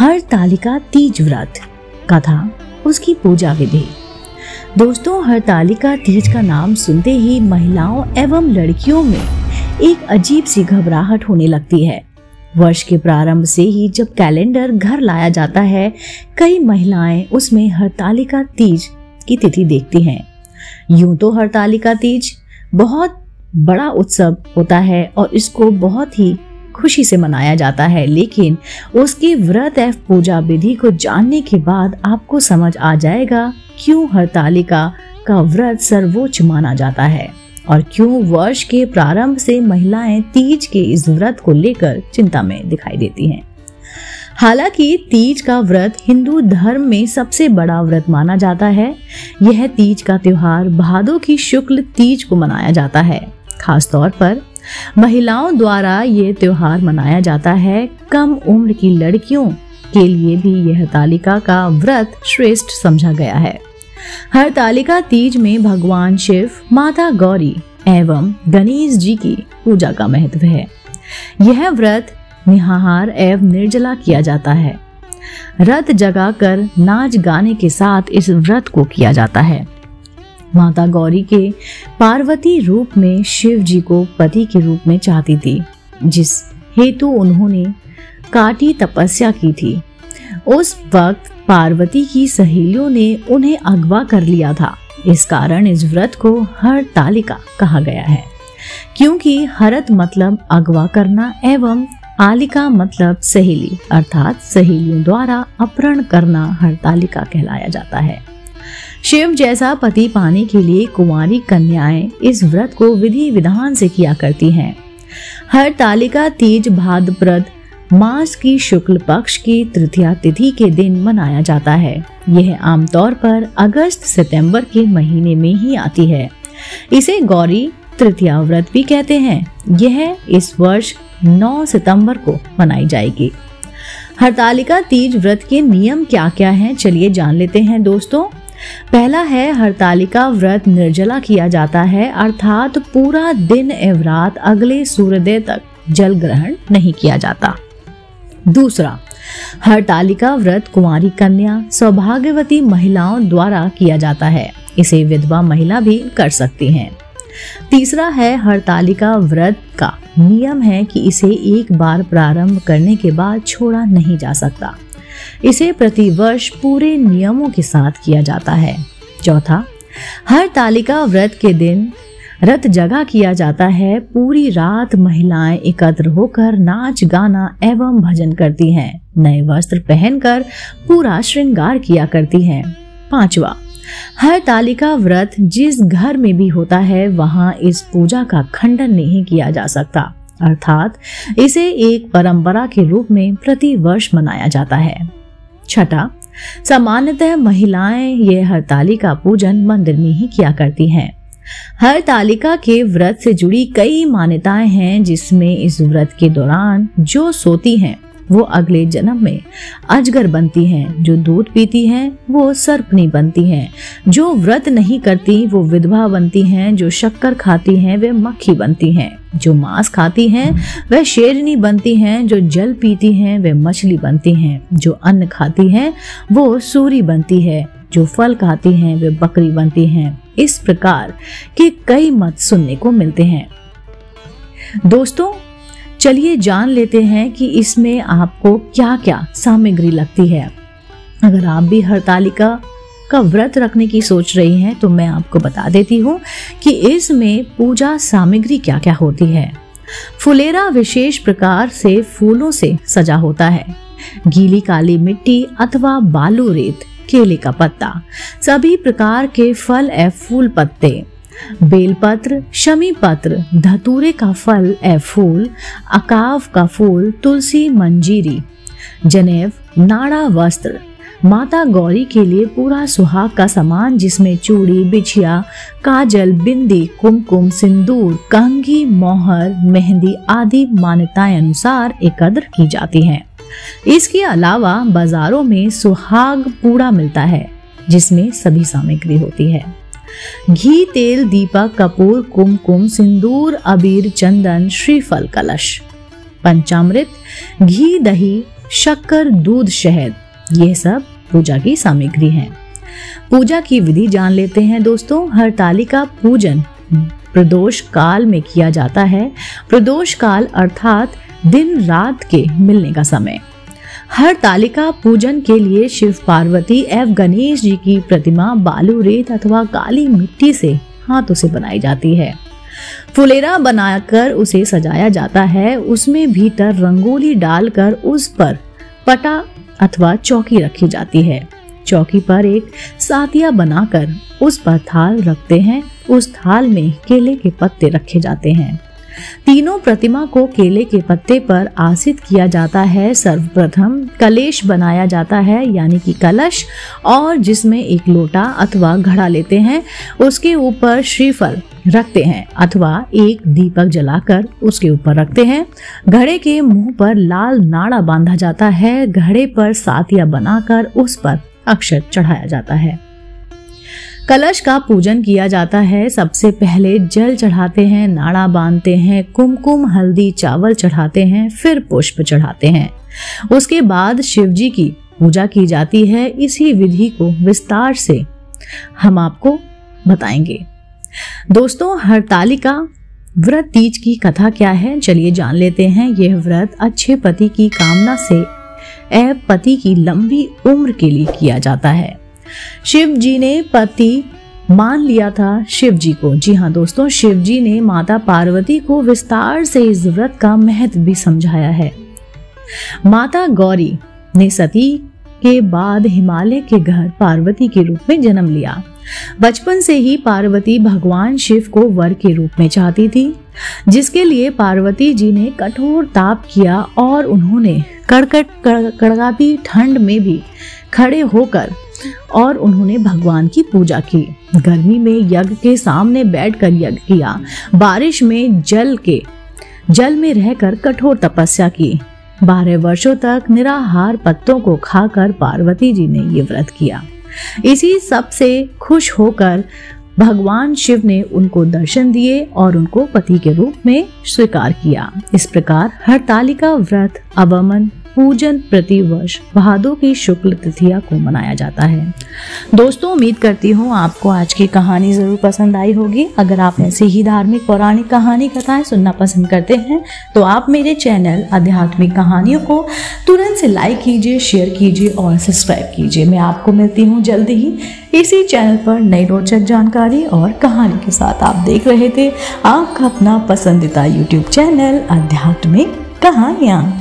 हरतालिका तीज व्रत कथा, उसकी पूजा विधि। दोस्तों, हरतालिका तीज का नाम सुनते ही महिलाओं एवं लड़कियों में एक अजीब सी घबराहट होने लगती है। वर्ष के प्रारंभ से ही जब कैलेंडर घर लाया जाता है, कई महिलाएं उसमें हरतालिका तीज की तिथि देखती हैं। यूं तो हरतालिका तीज बहुत बड़ा उत्सव होता है और इसको बहुत ही खुशी से मनाया जाता है, लेकिन उसकी व्रत एवं पूजा विधि को जानने के बाद आपको समझ आ जाएगा क्यों हरतालिका का व्रत सर्वोच्च माना जाता है और क्यों वर्ष के प्रारंभ से महिलाएं तीज के इस व्रत को लेकर चिंता में दिखाई देती हैं। हालांकि तीज का व्रत हिंदू धर्म में सबसे बड़ा व्रत माना जाता है। यह तीज का त्योहार भादों की शुक्ल तीज को मनाया जाता है। खास तौर पर महिलाओं द्वारा ये त्योहार मनाया जाता है। कम उम्र की लड़कियों के लिए भी यह हरतालिका का व्रत श्रेष्ठ समझा गया है। हरतालिका तीज में भगवान शिव, माता गौरी एवं गणेश जी की पूजा का महत्व है। यह व्रत निहाहार एवं निर्जला किया जाता है। रत जगाकर नाच गाने के साथ इस व्रत को किया जाता है। माता गौरी के पार्वती रूप में शिव जी को पति के रूप में चाहती थी, जिस हेतु उन्होंने काटी तपस्या की थी। उस वक्त पार्वती की सहेलियों ने उन्हें अगवा कर लिया था। इस कारण इस व्रत को हरतालिका कहा गया है, क्योंकि हरत मतलब अगवा करना एवं आलिका मतलब सहेली, अर्थात सहेलियों द्वारा अपहरण करना हरतालिका कहलाया जाता है। शिव जैसा पति पाने के लिए कुंवारी कन्याएं इस व्रत को विधि विधान से किया करती हैं। हरतालिका तीज भाद्रपद मास की शुक्ल पक्ष की तृतीया तिथि के दिन मनाया जाता है। यह आमतौर पर अगस्त सितंबर के महीने में ही आती है। इसे गौरी तृतीया व्रत भी कहते हैं। यह इस वर्ष 9 सितंबर को मनाई जाएगी। हरतालिका तीज व्रत के नियम क्या क्या हैं, चलिए जान लेते हैं दोस्तों। पहला है, हरतालिका व्रत निर्जला किया जाता है, अर्थात पूरा दिन एवं रात अगले सूर्योदय तक जल ग्रहण नहीं किया जाता। दूसरा, हरतालिका व्रत कुंवारी कन्या, सौभाग्यवती महिलाओं द्वारा किया जाता है। इसे विधवा महिला भी कर सकती हैं। तीसरा है, हरतालिका व्रत का नियम है कि इसे एक बार प्रारंभ करने के बाद छोड़ा नहीं जा सकता। इसे प्रतिवर्ष पूरे नियमों के साथ किया जाता है। चौथा, हरतालिका व्रत के दिन रत जगा किया जाता है। पूरी रात महिलाएं एकत्र होकर नाच गाना एवं भजन करती हैं। नए वस्त्र पहनकर पूरा श्रृंगार किया करती हैं। पांचवा, हरतालिका व्रत जिस घर में भी होता है वहां इस पूजा का खंडन नहीं किया जा सकता, अर्थात इसे एक परंपरा के रूप में प्रति वर्ष मनाया जाता है। छठा, सामान्यतः महिलाएं ये हरतालिका पूजन मंदिर में ही किया करती हैं। हरतालिका के व्रत से जुड़ी कई मान्यताएं हैं, जिसमें इस व्रत के दौरान जो सोती हैं वो अगले जन्म में अजगर बनती हैं, जो दूध पीती हैं वो सर्पनी बनती हैं, जो व्रत नहीं करती वो विधवा बनती हैं, जो शक्कर खाती हैं वे मक्खी बनती हैं, जो मांस खाती हैं वह शेरनी बनती हैं, जो जल पीती हैं वे मछली बनती हैं, जो अन्न खाती हैं वो सूरी बनती है, जो फल खाती हैं वे बकरी बनती हैं। इस प्रकार के कई मत सुनने को मिलते हैं। दोस्तों, चलिए जान लेते हैं कि इसमें आपको क्या क्या सामग्री लगती है। अगर आप भी हरतालिका का व्रत रखने की सोच रही हैं तो मैं आपको बता देती हूँ कि इसमें पूजा सामग्री क्या क्या होती है। फुलेरा विशेष प्रकार से फूलों से सजा होता है। गीली काली मिट्टी अथवा बालू रेत, केले का पत्ता, सभी प्रकार के फल एवं फूल पत्ते, बेलपत्र, शमी पत्र, धतूरे का फल एवं फूल, अकाव का फूल, तुलसी मंजीरी, जनेव, नाड़ा वस्त्र, माता गौरी के लिए पूरा सुहाग का सामान जिसमें चूड़ी, बिछिया, काजल, बिंदी, कुमकुम, सिंदूर, कंघी, मोहर, मेहंदी आदि मान्यताएं अनुसार एकत्र की जाती हैं। इसके अलावा बाजारों में सुहाग पूड़ा मिलता है, जिसमें सभी सामग्री होती है। घी, तेल, दीपक, कपूर, कुमकुम, सिंदूर, अबीर, चंदन, श्रीफल, कलश, पंचामृत, घी, दही, शक्कर, दूध, शहद, ये सब पूजा की सामग्री है। पूजा की विधि जान लेते हैं दोस्तों। हरतालिका पूजन प्रदोष काल में किया जाता है। प्रदोष काल अर्थात दिन रात के मिलने का समय। हरतालिका पूजन के लिए शिव पार्वती एवं गणेश जी की प्रतिमा बालू, रेत अथवा काली मिट्टी से हाथों से बनाई जाती है। फुलेरा बनाकर उसे सजाया जाता है। उसमें भीतर रंगोली डालकर उस पर पटा अथवा चौकी रखी जाती है। चौकी पर एक सातिया बनाकर उस पर थाल रखते हैं। उस थाल में केले के पत्ते रखे जाते हैं। तीनों प्रतिमा को केले के पत्ते पर आसीन किया जाता है। सर्वप्रथम कलेश बनाया जाता है, यानी कि कलश, और जिसमें एक लोटा अथवा घड़ा लेते हैं। उसके ऊपर श्रीफल रखते हैं अथवा एक दीपक जलाकर उसके ऊपर रखते हैं। घड़े के मुंह पर लाल नाड़ा बांधा जाता है। घड़े पर सातिया बनाकर उस पर अक्षत चढ़ाया जाता है। कलश का पूजन किया जाता है। सबसे पहले जल चढ़ाते हैं, नाड़ा बांधते हैं, कुमकुम, हल्दी, चावल चढ़ाते हैं, फिर पुष्प चढ़ाते हैं। उसके बाद शिव जी की पूजा की जाती है। इसी विधि को विस्तार से हम आपको बताएंगे। दोस्तों, हरतालिका व्रत तीज की कथा क्या है, चलिए जान लेते हैं। यह व्रत अच्छे पति की कामना से एवं पति की लंबी उम्र के लिए किया जाता है। शिव जी ने पति मान लिया था शिव जी को। जी हाँ दोस्तों, शिव जी ने माता पार्वती को विस्तार से इस व्रत का महत्व भी समझाया है। माता गौरी ने सती के बाद हिमालय के घर पार्वती के रूप में जन्म लिया। बचपन से ही पार्वती भगवान शिव को वर के रूप में चाहती थी, जिसके लिए पार्वती जी ने कठोर ताप किया और उन्होंने कड़कती ठंड में भी खड़े होकर और उन्होंने भगवान की पूजा की। गर्मी में यज्ञ के सामने बैठकर यज्ञ किया। बारिश में जल में रहकर कठोर तपस्या की। 12 वर्षों तक निराहार पत्तों को खाकर पार्वती जी ने ये व्रत किया। इसी सब से खुश होकर भगवान शिव ने उनको दर्शन दिए और उनको पति के रूप में स्वीकार किया। इस प्रकार हरतालिका व्रत अवमन पूजन प्रतिवर्ष भादों की शुक्ल तृतीया को मनाया जाता है। दोस्तों, उम्मीद करती हूँ आपको आज की कहानी जरूर पसंद आई होगी। अगर आप ऐसे ही धार्मिक पौराणिक कहानी कथाएं सुनना पसंद करते हैं तो आप मेरे चैनल आध्यात्मिक कहानियों को तुरंत से लाइक कीजिए, शेयर कीजिए और सब्सक्राइब कीजिए। मैं आपको मिलती हूँ जल्दी ही इसी चैनल पर नई रोचक जानकारी और कहानी के साथ। आप देख रहे थे आपका अपना पसंदीदा यूट्यूब चैनल आध्यात्मिक कहानियाँ।